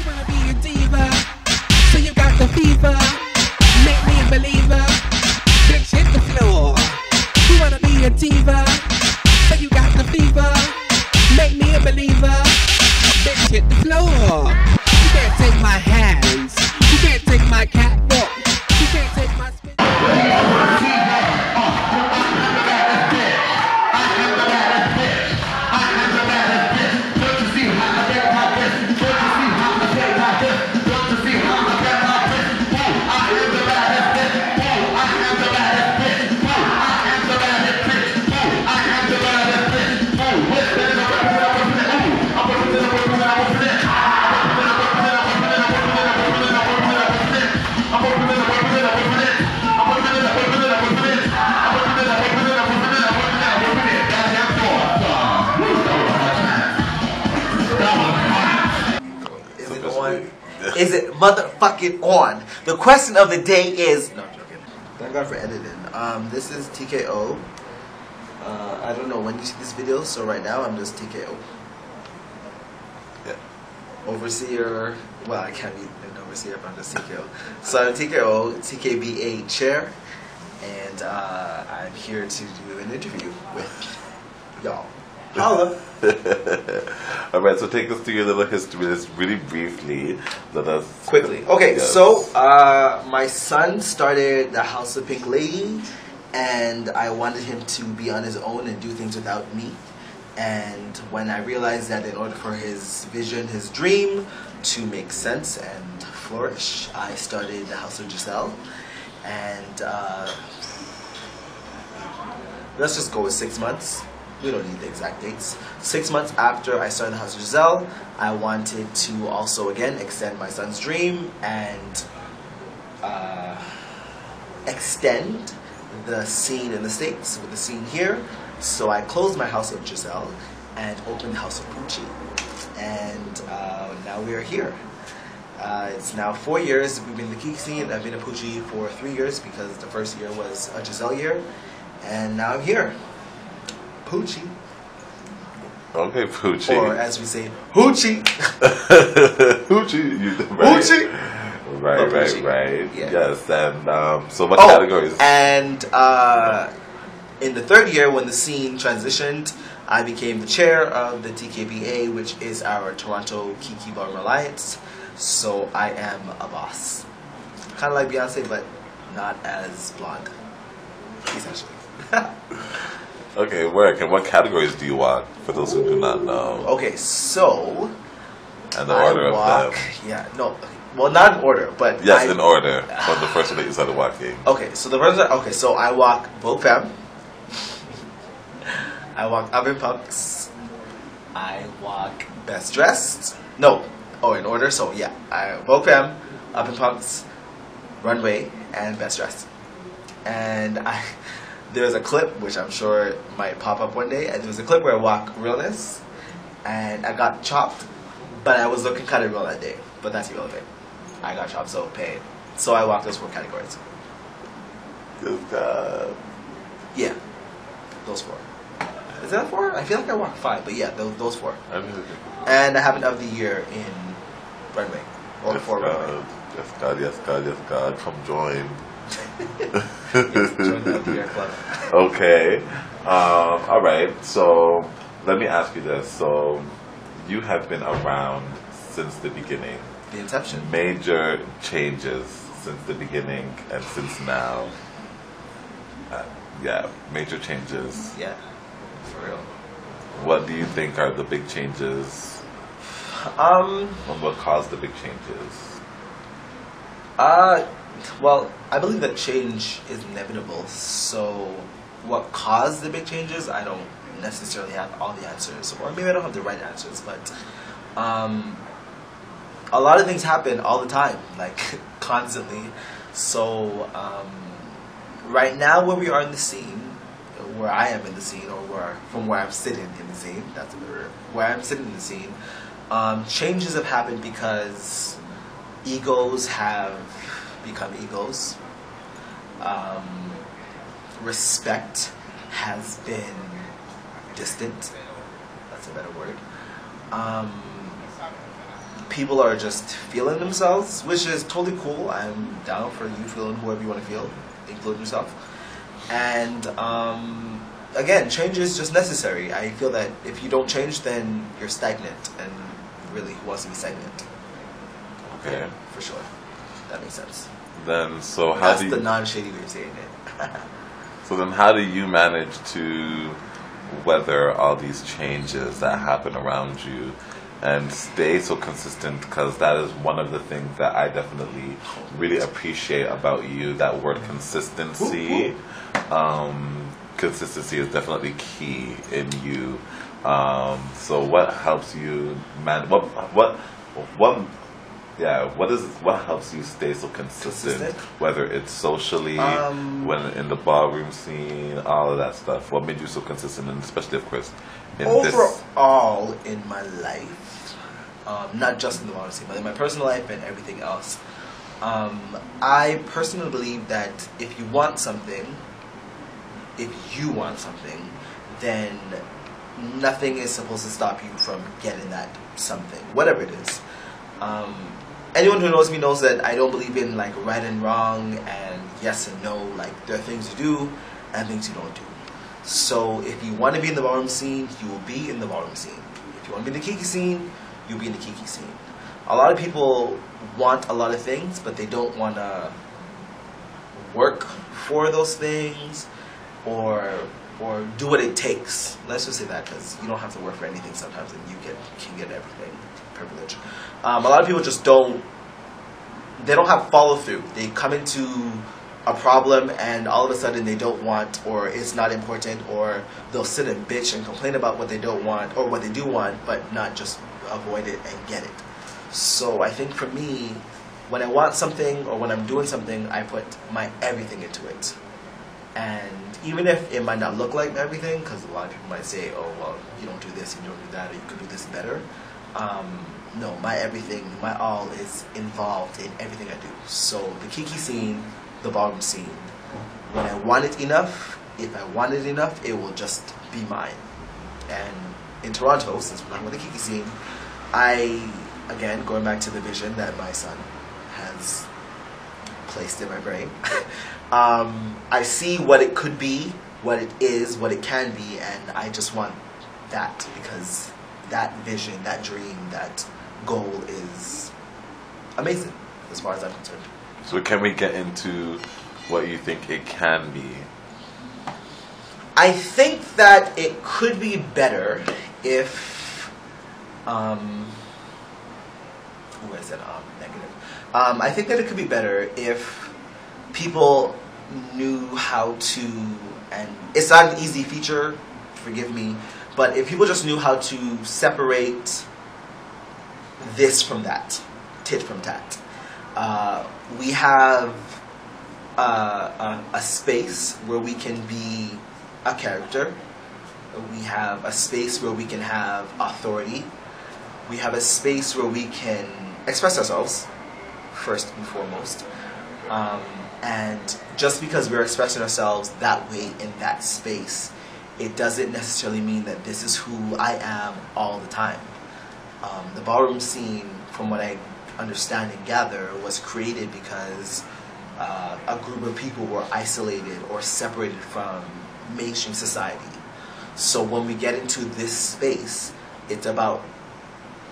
wanna be a diva, so you got the fever. Make me a believer. Bitch, hit the floor. You wanna be a diva, so you got the fever. Make me a believer. Bitch, hit the floor. You can't take my hands. You can't take my catwalk. You can't take my spin. Is it motherfucking on? The question of the day is... No, I'm joking. Thank God for editing. This is TKO. I don't know when you see this video, so right now I'm just TKO. Yeah. Overseer... Well, I can't be an overseer if I'm just TKO. So I'm TKO, TKBA chair, and I'm here to do an interview with y'all. Holla. Alright, so take us through your little history, just really briefly. Let us quickly. Okay, yes. So my son started the House of Pink Lady, and I wanted him to be on his own and do things without me. And when I realized that in order for his vision, his dream to make sense and flourish, I started the House of Giselle. And let's just go with 6 months. We don't need the exact dates. 6 months after I started the House of Giselle, I wanted to also again extend my son's dream and extend the scene in the States with the scene here. So I closed my House of Giselle and opened the House of Pucci. And now we are here. It's now 4 years we've been in the Kiki scene. I've been a Pucci for 3 years because the first year was a Giselle year. And now I'm here. Pucci. Okay, Pucci. Or as we say, Hoochie. Hoochie. Right. Hoochie. Right, Pucci. right. Yeah. Yes, and so what categories? And in the 3rd year when the scene transitioned, I became the chair of the TKBA, which is our Toronto Kiki Ballroom Alliance. So I am a boss. Kind of like Beyonce, but not as blonde, essentially. Okay, work. And what categories do you walk, for those who do not know? Okay, so... And the order of them. Yeah, no. Well, not in order, but... Yes, in order. From the first one that you started walking. Okay, so the first one... Okay, so I walk Vogue Femme. I walk Oven Punks. I walk Best Dressed. No. Oh, in order. So, yeah. I Vogue Femme, Oven Punks, Runway, and Best Dressed. And there's a clip, which I'm sure might pop up one day, and there was a clip where I walk Realness, and I got chopped, but I was looking kind of real that day, but that's irrelevant. I got chopped, so paid. So I walked those 4 categories. Good God. Yeah, those 4. Is that 4? I feel like I walked 5, but yeah, those 4. And I have an of the year in Runway, or yes, 4 God. Runway. Yes, God, yes, God, yes, God, come join. Yes, join the of the year club. Okay. Alright, so let me ask you this. So you have been around since the beginning. The inception. Major changes since the beginning and since now. Yeah, major changes. Yeah, for real. What do you think are the big changes? And what caused the big changes? Well, I believe that change is inevitable. So, what caused the big changes? I don't necessarily have all the answers, or maybe I don't have the right answers. But a lot of things happen all the time, like constantly. So, right now, where we are in the scene, where I am in the scene, or from where I'm sitting in the scene, that's a better word. Where I'm sitting in the scene, changes have happened because egos have become egos. Respect has been distant. That's a better word. people are just feeling themselves, which is totally cool. I'm down for you feeling whoever you want to feel, including yourself. And again, change is just necessary. I feel that if you don't change, then you're stagnant, and really, who wants to be stagnant? Okay. For sure. That makes sense. Then, so how That's do you... the non-shady way of saying it. So then how do you manage to weather all these changes that happen around you and stay so consistent? Because that is one of the things that I definitely really appreciate about you, that word consistency. Consistency is definitely key in you. So what helps you what helps you stay so consistent? Whether it's socially, when in the ballroom scene, all of that stuff. What made you so consistent, and especially, of course, in overall in my life, not just in the ballroom scene, but in my personal life and everything else. I personally believe that if you want something, then nothing is supposed to stop you from getting that something, whatever it is. Anyone who knows me knows that I don't believe in like right and wrong and yes and no. Like, there are things you do and things you don't do. So if you want to be in the ballroom scene, you will be in the ballroom scene. If you want to be in the Kiki scene, you'll be in the Kiki scene. A lot of people want a lot of things, but they don't want to work for those things or do what it takes. Let's just say that, because you don't have to work for anything sometimes, and you can get everything. Privilege. A lot of people just don't have follow through. They come into a problem and all of a sudden they don't want, or it's not important, or they'll sit and bitch and complain about what they don't want or what they do want, but not just avoid it and get it. So I think for me, when I want something or when I'm doing something, I put my everything into it. And even if it might not look like everything, because a lot of people might say, oh, well, you don't do this, you don't do that, or you could do this better. No, my everything, my all is involved in everything I do. So the Kiki scene, the ballroom scene, when I want it enough, if I want it enough, it will just be mine. And in Toronto, since we're talking about the Kiki scene, again, going back to the vision that my son has placed in my brain, I see what it could be, what it is, what it can be, and I just want that, because that vision, that dream, that goal is amazing as far as I'm concerned. So can we get into what you think it can be? I think that it could be better if negative. I think that it could be better if people knew how to, and it's not an easy feature, forgive me, but if people just knew how to separate this from that, tit from tat. We have a space where we can be a character. We have a space where we can have authority. We have a space where we can express ourselves, first and foremost. And just because we're expressing ourselves that way in that space, it doesn't necessarily mean that this is who I am all the time. The ballroom scene, from what I understand and gather, was created because a group of people were isolated or separated from mainstream society. So when we get into this space, it's about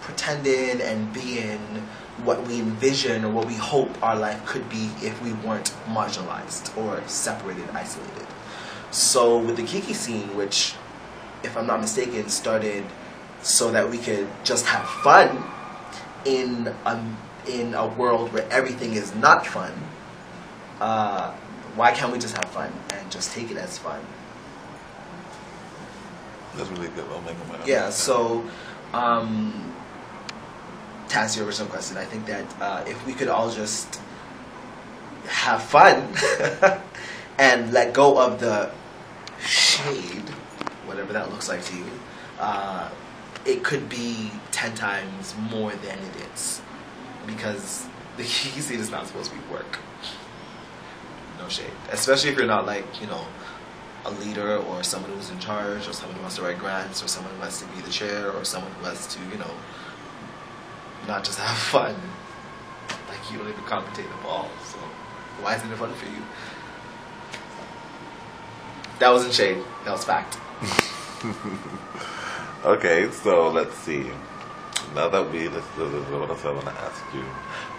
pretending and being what we envision or what we hope our life could be if we weren't marginalized or separated, isolated. So with the Kiki scene, which, if I'm not mistaken, started so that we could just have fun in a world where everything is not fun, why can't we just have fun and just take it as fun? That's really good. I'll make them. Yeah, so to answer your original question, I think that if we could all just have fun and let go of the shade, whatever that looks like to you, it could be 10 times more than it is. Because the Kiki scene is not supposed to be work. No shade. Especially if you're not, like, you know, a leader or someone who's in charge or someone who wants to write grants or someone who has to be the chair or someone who has to, you know, not just have fun. Like, you don't even commentate the ball, so why isn't it fun for you? That wasn't shade. That was fact. Okay, so let's see. Now that what else I want to ask you.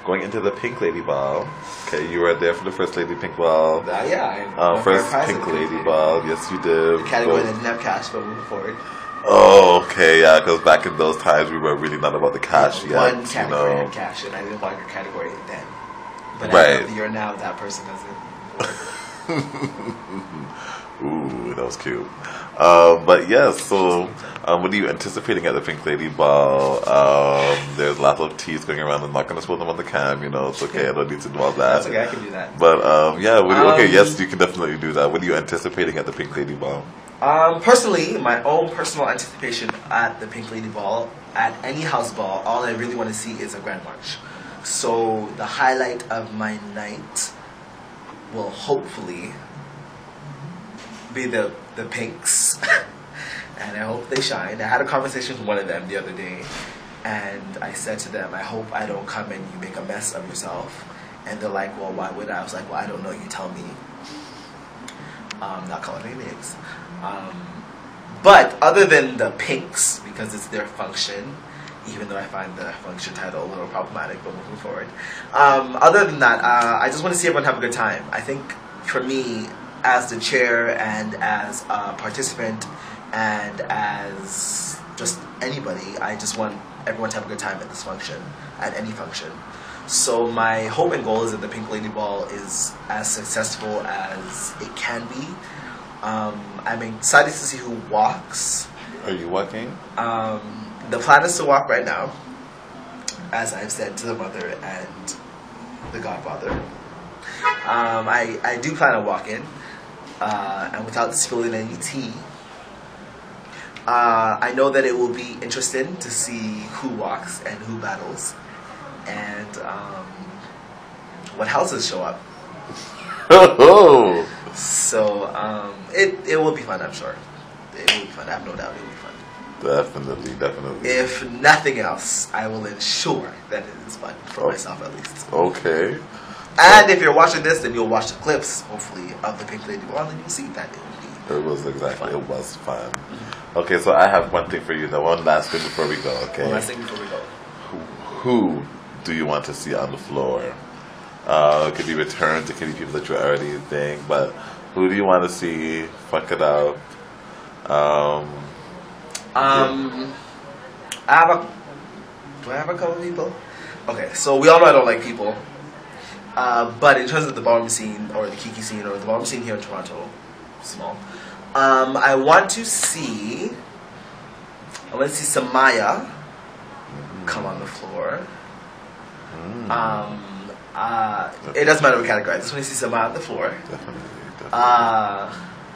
Going into the Pink Lady Ball. Okay, you were there for the First Lady Pink Ball. Yeah. First Pink Lady Ball. Yes, you did. The category that didn't have cash, but moving forward. Oh, okay, yeah, because back in those times we were really not about the cash yet. One category had cash, and I didn't want your category then. But right. As of the year now, that person doesn't. Ooh, that was cute. But yes, so what are you anticipating at the Pink Lady Ball? There's lots of teas going around. I'm not going to spill them on the cam, it's okay. I don't need to do all that. That's okay, I can do that. But yeah, okay, yes, you can definitely do that. What are you anticipating at the Pink Lady Ball? Personally, my own personal anticipation at the Pink Lady Ball, at any house ball, all I really want to see is a grand march. So the highlight of my night will hopefully be the Pinks. And I hope they shine. I had a conversation with one of them the other day, and I said to them, I hope I don't come and you make a mess of yourself. And they're like, well, why would I? I was like, well, I don't know, you tell me. Not calling any names. But other than the Pinks, because it's their function, even though I find the function title a little problematic, but moving forward. Other than that, I just want to see everyone have a good time. I think for me, as the chair and as a participant and as just anybody, I just want everyone to have a good time at this function, at any function. So my hope and goal is that the Pink Lady Ball is as successful as it can be. I'm excited to see who walks. Are you walking? The plan is to walk right now, as I've said to the mother and the godfather. I do plan on walking, and without spilling any tea. I know that it will be interesting to see who walks and who battles, and what houses show up. So it will be fun, I'm sure. It will be fun. I have no doubt it will be fun. Definitely. If nothing else, I will ensure that it is fun for myself at least. Okay. And if you're watching this, then you'll watch the clips, hopefully, of the Pink Lady Ball, and you'll see that it was exactly fun. It was fun. Okay, so I have one thing for you now. One last thing before we go. Okay. One last thing before we go. Who do you want to see on the floor? It could be returns. It could be people that you already think. But who do you want to see fuck it up? Do I have a couple of people? Okay, so we all know I don't like people. But in terms of the ballroom scene, or the Kiki scene, or the ballroom scene here in Toronto, small, I want to see Samaya come on the floor. It doesn't matter what category. I just want to see Samaya on the floor. Definitely.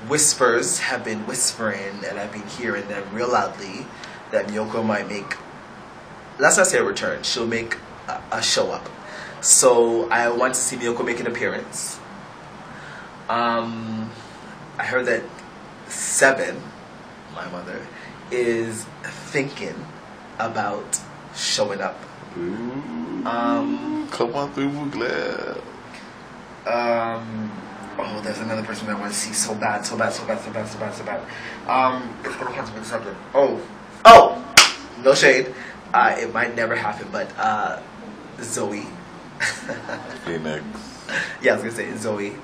Whispers have been whispering, and I've been hearing them real loudly, that Miyoko might make, let's not say a return, she'll make a show up. So I want to see Miyoko make an appearance. I heard that Seven, my mother, is thinking about showing up. Come on through, Mugler. Oh, there's another person that I want to see so bad. It's gonna have to be something. Oh, no shade. It might never happen, but Zoe. Phoenix. Yeah, I was gonna say Zoe,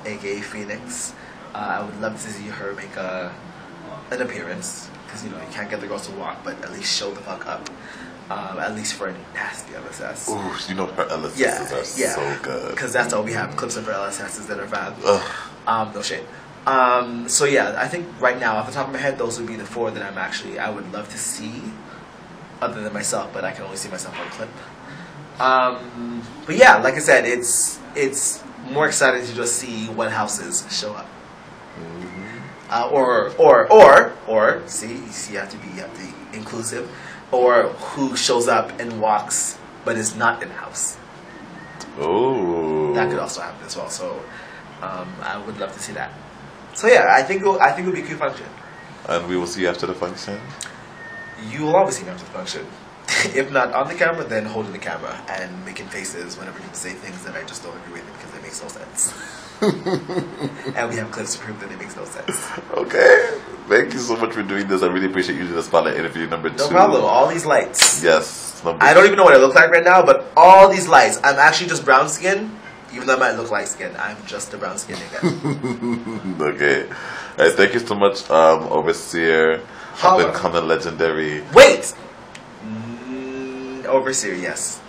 aka Phoenix. I would love to see her make an appearance, because you can't get the girls to walk, but at least show the fuck up. At least for a nasty LSS. Ooh, her LSSs are so good. Because that's all we have, clips of her LSSs that are fab. No shade. So yeah, I think right now, off the top of my head, those would be the four that I would love to see, other than myself, but I can only see myself on clip. But yeah, like I said, it's more exciting to just see what houses show up. Or see, you have to be inclusive, or who shows up and walks but is not in the house. Oh, that could also happen as well. So I would love to see that. So yeah, I think it would be a cute function. And we will see you after the function. You will always see me after the function. If not on the camera, then holding the camera and making faces whenever people say things that I just don't agree with because it makes no sense. And we have clips to prove that it makes no sense. Okay. Thank you so much for doing this. I really appreciate you doing the spotlight interview number 2. No problem. All these lights. Yes. I don't even know what I look like right now, but all these lights. I'm actually just brown skin. Even though I might look light skin, I'm just a brown skin nigga. Okay. All right, thank you so much, Overseer. Up and coming legendary. Wait! Overseer, yes.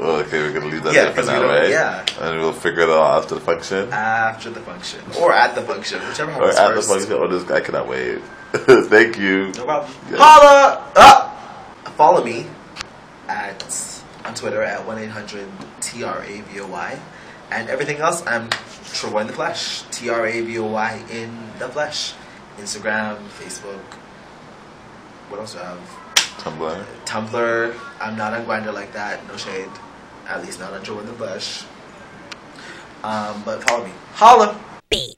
Okay, we're gonna leave that there for now, right? Yeah. And we'll figure it out after the function. After the function. Or at the function, whichever happens Or at first. the function. Oh, this guy cannot wait. Thank you. No problem. Yes. Holla! Follow me on Twitter at 1-800-TRAVOY. And everything else, I'm Troy in the Flesh. TRAVOY in the Flesh. Instagram, Facebook. What else do I have? Tumblr. I'm not on Grindr like that. No shade. At least not on Joe in the Bush. But follow me. Holla! Beat.